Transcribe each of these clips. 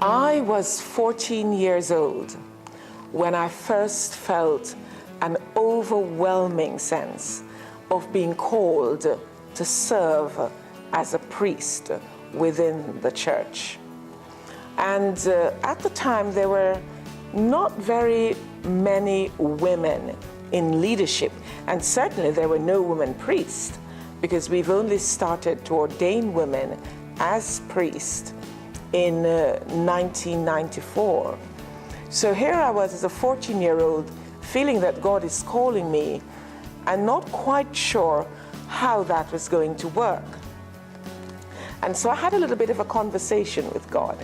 I was 14 years old when I first felt an overwhelming sense of being called to serve as a priest within the church. And at the time, there were not very many women in leadership, and certainly there were no women priests, because we've only started to ordain women as priests in 1994. So here I was as a 14-year-old feeling that God is calling me and not quite sure how that was going to work. And so I had a little bit of a conversation with God,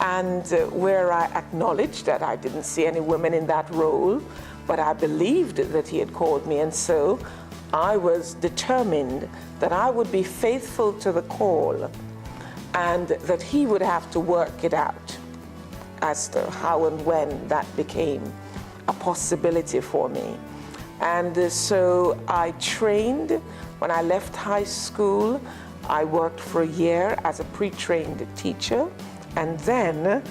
and where I acknowledged that I didn't see any women in that role, but I believed that He had called me, and so I was determined that I would be faithful to the call and that He would have to work it out as to how and when that became a possibility for me. And so I trained. When I left high school, I worked for a year as a pre-trained teacher, and then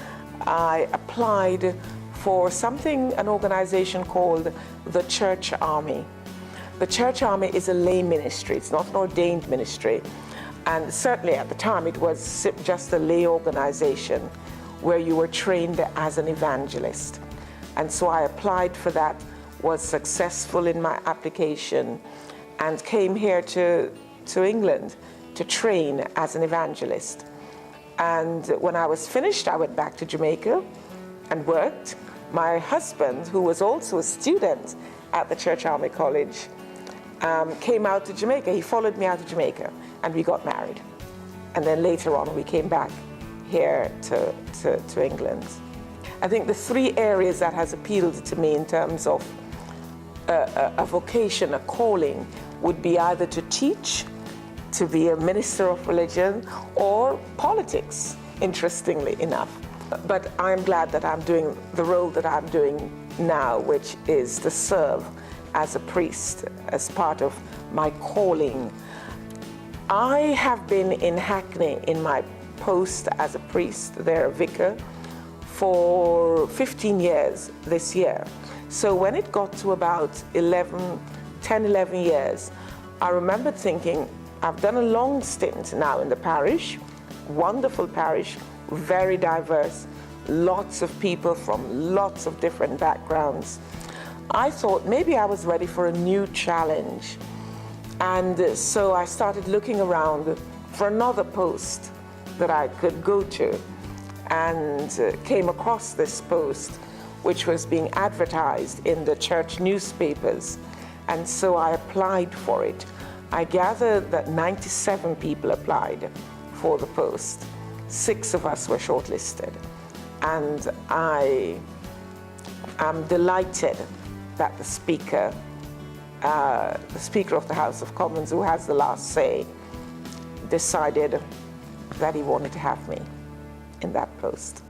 I applied for an organization called the Church Army. The Church Army is a lay ministry. It's not an ordained ministry. And certainly at the time, it was just a lay organization where you were trained as an evangelist. And so I applied for that, was successful in my application, and came here to England to train as an evangelist. And when I was finished, I went back to Jamaica and worked. My husband, who was also a student at the Church Army College, came out to Jamaica. He followed me out to Jamaica, and we got married. And then later on, we came back here to England. I think the three areas that has appealed to me in terms of a vocation, a calling, would be either to teach, to be a minister of religion, or politics, interestingly enough. But I'm glad that I'm doing the role that I'm doing now, which is to serve as a priest, as part of my calling. I have been in Hackney in my post as a priest, there a vicar, for 15 years this year. So when it got to about 10, 11 years, I remembered thinking, I've done a long stint now in the parish, wonderful parish, very diverse, lots of people from lots of different backgrounds. I thought maybe I was ready for a new challenge. And so I started looking around for another post that I could go to, and came across this post, which was being advertised in the church newspapers. And so I applied for it. I gathered that 97 people applied for the post. 6 of us were shortlisted. And I am delighted that the Speaker of the House of Commons, who has the last say, decided that he wanted to have me in that post.